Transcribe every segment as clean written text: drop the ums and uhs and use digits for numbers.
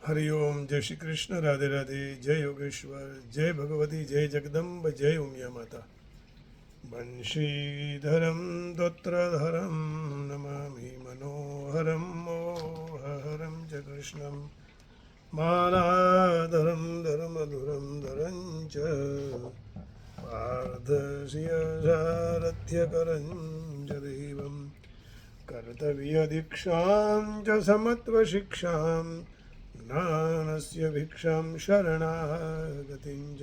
हरिओम। जय श्री कृष्ण। राधे राधे। जय योगेश्वर। जय भगवती। जय जगदम्ब। जय उमिया माता। बंशीधरम दोत्रधरम नमामि मनोहरम मोहहरम च कृष्णम मालाधरम धर्मधुरम धरं च पार्थसियसारथ्यकरं च देवं कर्तव्यदीक्षां च समत्वशिक्षां ज्ञानस्य भिक्षां शरणागतिं च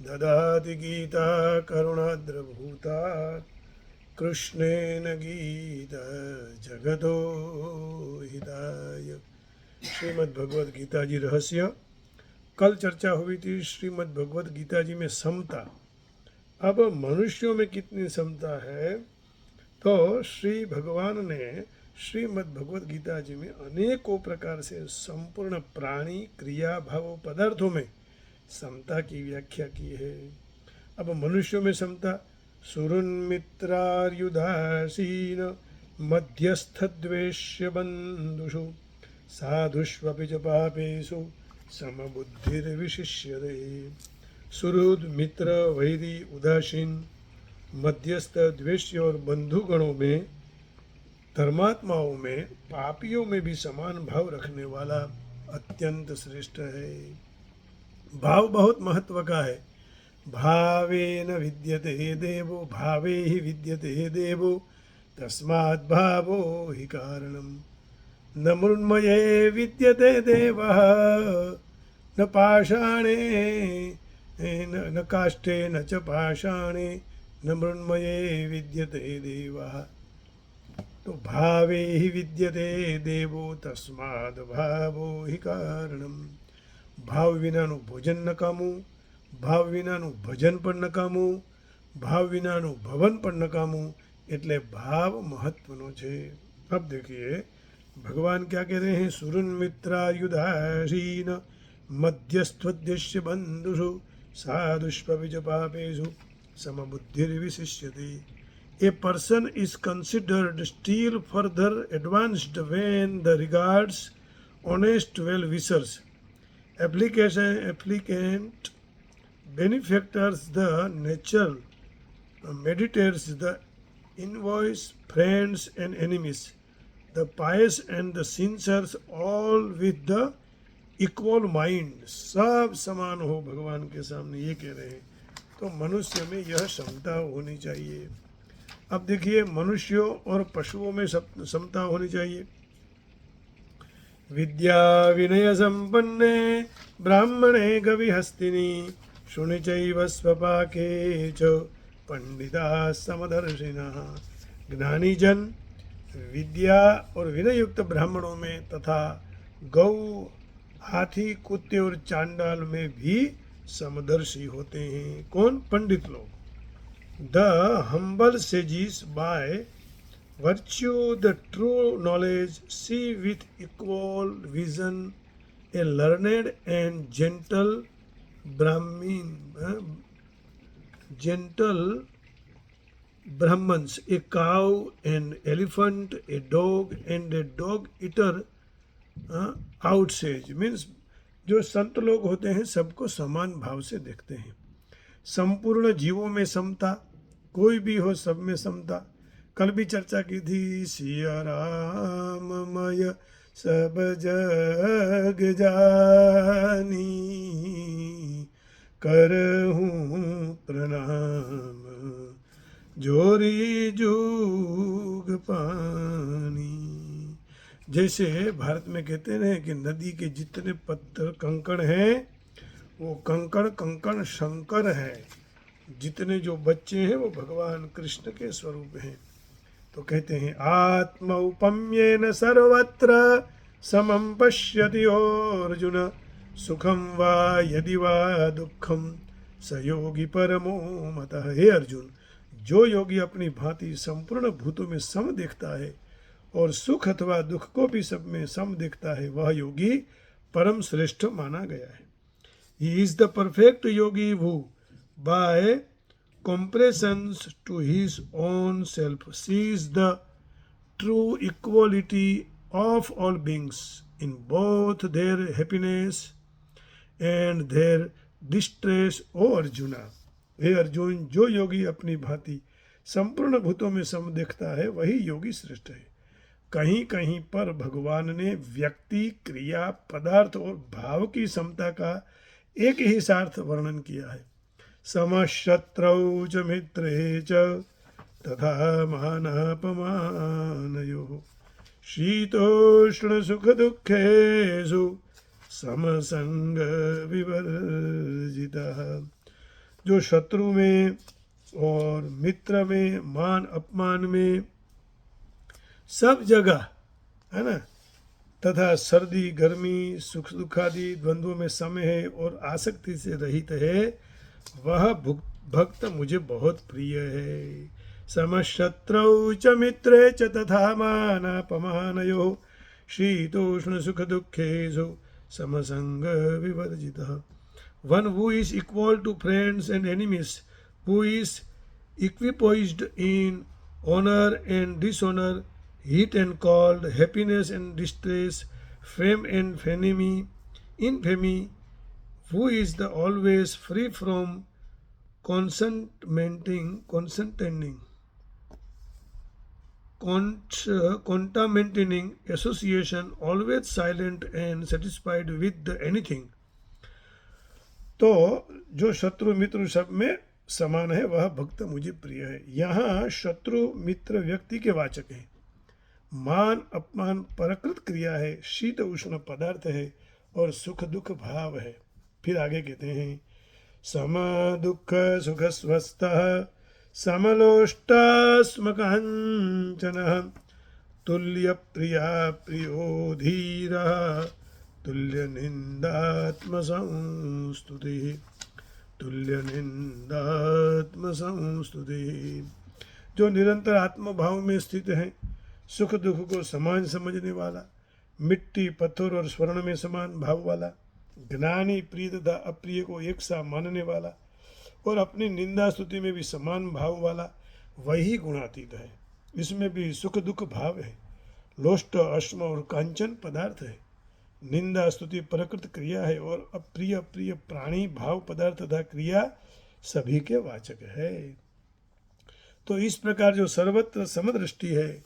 ददाति गीता करुणाद्रभूता कृष्णेन गीता जगतो हिताय। श्रीमद् भगवद गीता जी रहस्य। कल चर्चा हुई थी श्रीमद् भगवद गीता जी में समता। अब मनुष्यों में कितनी समता है, तो श्री भगवान ने श्रीमद् भगवद गीता जी में अनेकों प्रकार से संपूर्ण प्राणी क्रिया भाव पदार्थों में समता की व्याख्या की है। अब मनुष्यों में समता सुहृन्मित्रार्युदासीन मध्यस्थ द्वेष्य बंधुषु साधुष्वपि च पापेषु समबुद्धिर्विशिष्यते। सुहृद, मित्र, वैरी, उदासीन, मध्यस्थ, द्वेष्य और बंधुगणों में, धर्मात्माओं में, पापियों में भी समान भाव रखने वाला अत्यंत श्रेष्ठ है। भाव बहुत महत्व का है। भावेन विद्यते देवो भावे ही विद्यते देवो तस्माद् भावो हि कारणम। न मृण्मये विद्यते देवः न पाषाणे न काष्ठे न च पाषाणे न मृण्मये विद्यते देवः। तो भावे ही विद्यते देवो तस्माद् भावो हि कारणम। भाव વિનાનું ભોજન નકામું, ભાવ વિનાનું ભજન પણ નકામું, ભાવ વિનાનું ભવન પણ નકામું। એટલે ભાવ મહત્વનો છે। अब देखिए भगवान क्या कह रहे हैं। सुरन मित्रायुधासीन मध्यस्थोद्देश्य बंधुषु साधुष्वपि च पापेषु समबुद्धिर्विशिष्यते। A person is considered still further advanced when the regards honest well-wishers, applicant, benefactors, the natural, meditates, the envoys, friends and enemies, the pious and the sincere, all with the equal mind, सब समान हो भगवान के सामने, ये कह रहे हैं। तो मनुष्य में यह क्षमता होनी चाहिए। अब देखिए मनुष्यों और पशुओं में समता होनी चाहिए। विद्या विनय संपन्ने ब्राह्मणे गविहस्तिनी शुनिचैव स्वपाके च पंडिता समदर्शिनः। ज्ञानी जन विद्या और विनय युक्त ब्राह्मणों में तथा गौ, हाथी, कुत्ते और चांडाल में भी समदर्शी होते हैं। कौन? पंडित लोग। The humble sages by virtue the true knowledge see with equal vision a learned and gentle brahmans, a cow, an elephant, a dog and a dog eater outsage। Means जो संत लोग होते हैं सबको समान भाव से देखते हैं। संपूर्ण जीवों में समता, कोई भी हो सब में समता। कल भी चर्चा की थी। सिया राममय सब जग जानी करहूँ प्रणाम जोरी जुग पानी। जैसे भारत में कहते हैं कि नदी के जितने पत्थर कंकड़ हैं वो कंकड़ कंकड़ शंकर है। जितने जो बच्चे हैं वो भगवान कृष्ण के स्वरूप हैं। तो कहते हैं आत्म उपम्येन सर्वत्र समं पश्यति अर्जुन सुखम वा यदि वा दुखम स योगी परमो मतः। हे अर्जुन, जो योगी अपनी भांति संपूर्ण भूतों में सम देखता है और सुख अथवा दुख को भी सब में सम देखता है, वह योगी परम श्रेष्ठ माना गया है। He is the perfect Yogi who by comparisons to his own self sees the true equality of all beings in both their happiness and their distress. ओ अर्जुना, हे अर्जुन, जो योगी अपनी भांति संपूर्ण भूतों में सम देखता है वही योगी श्रेष्ठ है। कहीं कहीं पर भगवान ने व्यक्ति, क्रिया, पदार्थ और भाव की समता का एक ही सार्थ वर्णन किया है। समशत्रौ च मित्रे च तथा मानापमानयोः शीतोष्ण सुख दुःखेषु समसंग विवर्जितः। जो शत्रु में और मित्र में, मान अपमान में, सब जगह, है ना, तथा सर्दी गर्मी, सुख दुखादि द्वंद्वों में समय है और आसक्ति से रहित है, वह भक्त मुझे बहुत प्रिय है। समशत्रौ च मित्रे च तथा मानापमानयोः शीतोष्ण सुख दुःखेषु Samsung विवर्जितः। One who is equal to friends and enemies, who is equipoised in honor and dishonor, heat and cold, happiness and distress, fame and infamy, who is the always free from contaminating association, always silent and satisfied with anything. तो जो शत्रु मित्र सब में समान है वह भक्त मुझे प्रिय है। यहाँ शत्रु मित्र व्यक्ति के वाचक है, मान अपमान प्रकृत क्रिया है, शीत उष्ण पदार्थ है और सुख दुख भाव है। फिर आगे कहते हैं सम दुख सुख स्वस्थः समलोष्टास्मकाञ्चनः तुल्य प्रिया प्रियो धीरः तुल्य निंदात्मसंस्तुतिः तुल्य निंदात्मसंस्तुतिः। जो निरंतर आत्मभाव में स्थित है, सुख दुख को समान समझने वाला, मिट्टी पत्थर और स्वर्ण में समान भाव वाला, ज्ञानी प्रिय तथा अप्रिय को एक सा मानने वाला और अपनी निंदा स्तुति में भी समान भाव वाला, वही गुणातीत है। इसमें भी सुख दुख भाव है, लोष्ट अश्म और कांचन पदार्थ है, निंदा स्तुति प्रकृत क्रिया है और अप्रिय प्रिय प्राणी भाव पदार्थ तथा क्रिया सभी के वाचक है। तो इस प्रकार जो सर्वत्र समदृष्टि है,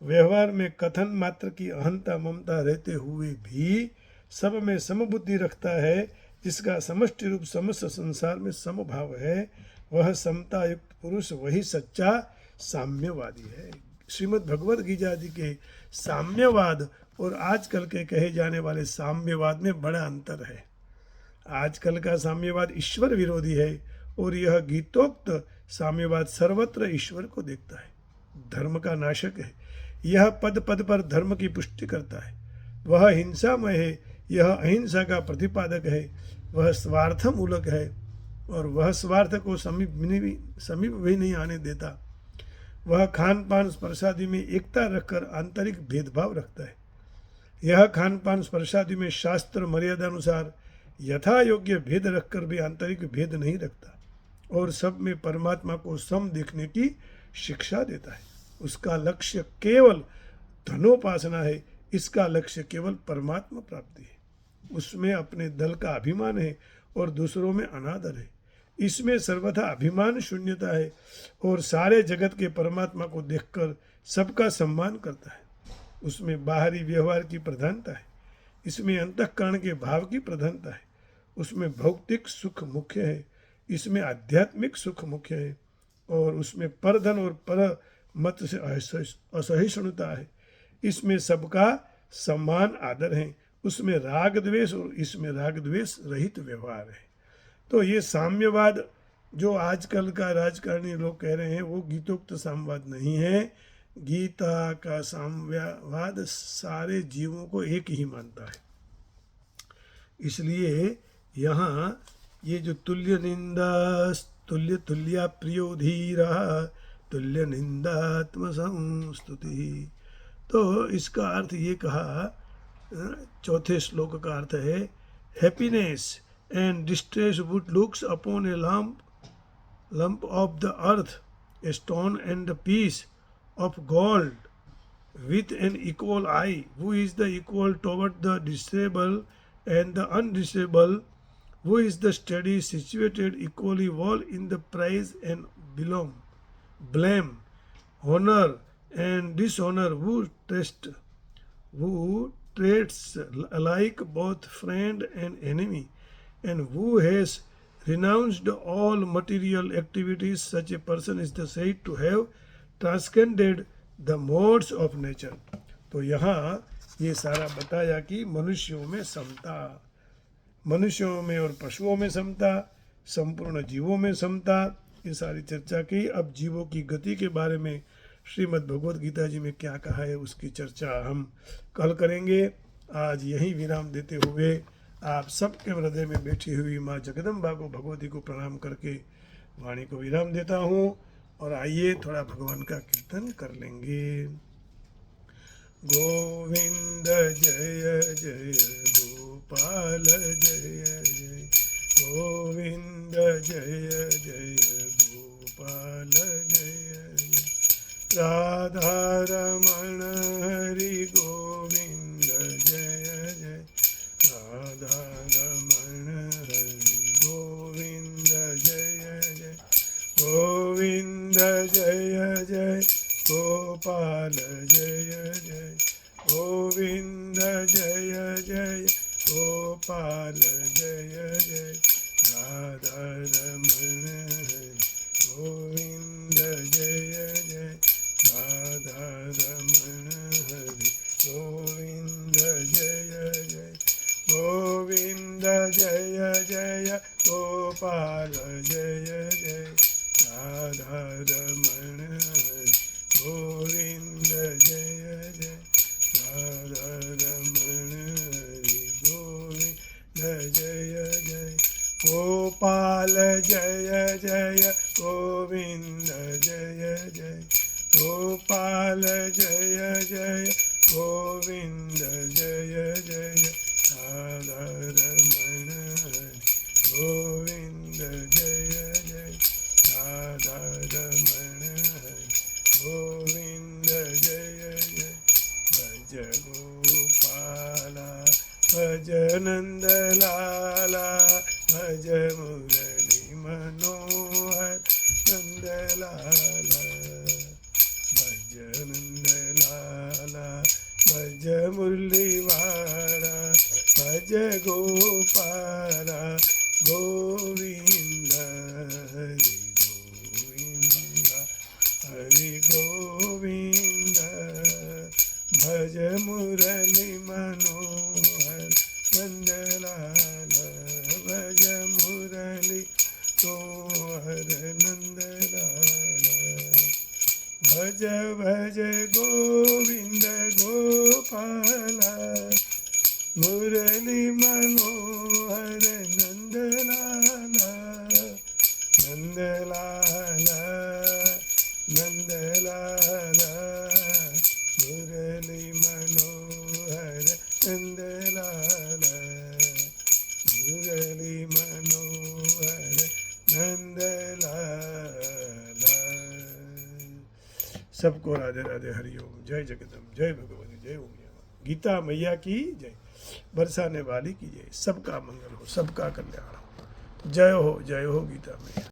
व्यवहार में कथन मात्र की अहंता ममता रहते हुए भी सब में समबुद्धि रखता है, जिसका समष्टि रूप समस्त संसार में समभाव है, वह समता युक्त पुरुष वही सच्चा साम्यवादी है। श्रीमद् भगवद गीता जी के साम्यवाद और आजकल के कहे जाने वाले साम्यवाद में बड़ा अंतर है। आजकल का साम्यवाद ईश्वर विरोधी है और यह गीतोक्त साम्यवाद सर्वत्र ईश्वर को देखता है, धर्म का नाशक है। यह पद पद पर धर्म की पुष्टि करता है। वह हिंसामय है, यह अहिंसा का प्रतिपादक है। वह स्वार्थमूलक है और वह स्वार्थ को समीप भी नहीं आने देता। वह खान पान स्पर्शादि में एकता रखकर आंतरिक भेदभाव रखता है। यह खान पान स्पर्शादि में शास्त्र मर्यादानुसार यथा योग्य भेद रखकर भी आंतरिक भेद नहीं रखता और सब में परमात्मा को सम देखने की शिक्षा देता है। उसका लक्ष्य केवल धनोपासना है, इसका लक्ष्य केवल परमात्मा प्राप्ति है। उसमें अपने दल का अभिमान है और दूसरों में अनादर है। इसमें सर्वथा अभिमान शून्यता है और सारे जगत के परमात्मा को देखकर सबका सम्मान करता है। उसमें बाहरी व्यवहार की प्रधानता है, इसमें अंतःकरण के भाव की प्रधानता है। उसमें भौतिक सुख मुख्य है, इसमें आध्यात्मिक सुख मुख्य है और उसमें परधन और पर मत से असहिष्णुता है। इसमें सबका सम्मान आदर है, उसमें राग द्वेष और इसमें राग द्वेष रहित व्यवहार है। तो ये साम्यवाद जो आजकल का राजकारणी लोग कह रहे हैं वो गीतोक्त साम्यवाद नहीं है। गीता का साम्यवाद सारे जीवों को एक ही मानता है। इसलिए यहाँ ये जो तुल्य निंदा तुल्या प्रियो धीरः तुल्य निंदात्म संस्तुति, तो इसका अर्थ ये कहा, चौथे श्लोक का अर्थ है happiness and distress would looks upon A lump of the earth, a stone and a piece of gold with an equal eye, who is the equal toward the disabled and the undisable, who is the steady, situated equally well in the praise and blame, honor and dishonor, who treats alike both friend and enemy, and who has renounced all material activities. Such a person is said to have transcended the modes of nature. तो यहाँ ये सारा बताया कि मनुष्यों में समता, मनुष्यों में और पशुओं में समता, संपूर्ण जीवों में समता, ये सारी चर्चा की। अब जीवों की गति के बारे में श्रीमद् भगवद गीता जी में क्या कहा है उसकी चर्चा हम कल करेंगे। आज यहीं विराम देते हुए आप सबके हृदय में बैठी हुई माँ जगदम्बा को, भगवती को प्रणाम करके वाणी को विराम देता हूँ। और आइए थोड़ा भगवान का कीर्तन कर लेंगे। गोविंद जय जय गोपाल जय जय, गोविंद जय जय गोपाल जय जय, राधा रमण हरि गोविंद जय जय, राधा रमण हरि गोविंद जय जय, गोविंद जय जय गोपाल जय जय, गोविंद जय जय गोपाल जय जय, राधा रमण हरि गोविंद जय जय, राधा रमण हरि गोविंद जय जय, गोविंद जय जय गोपाल जय जय, राधा रमण हरि गोविंद जय जय, राधा रमण हरि गोविंद जय जय, गोपाल जय जय गोविंद जय जय, गोपाल जय जय गोविंद जय जय, राधा रमण हरि गोविंद जय जय, राधा रमण हरि गोविंद जय जय, भज गोपाला भज नंद लाला, भज मुरली मनोहर नंद लाला, भज नंद लाला भज मुरली वाला, भज गोपाला गोविंद हरि गोविंद हरि गोविंद, भज मुरली मनोहर नंद लाला, भज मुरली मनोहर नंद लाला, भज भज गोविंद गोपाला, मुरली मनोहर नंद लाला, नंद लाला नंद लाला, मुरली मनोहर नंद लाला, मुरली मनोहर नंद लाला। सबको राधे राधे, हरिओम, जय जगदम्ब, जय भगवती, जय ओम, गीता मैया की जय, बरसाने वाली की जय, सबका मंगल हो, सबका कल्याण हो, जय हो गीता मैया।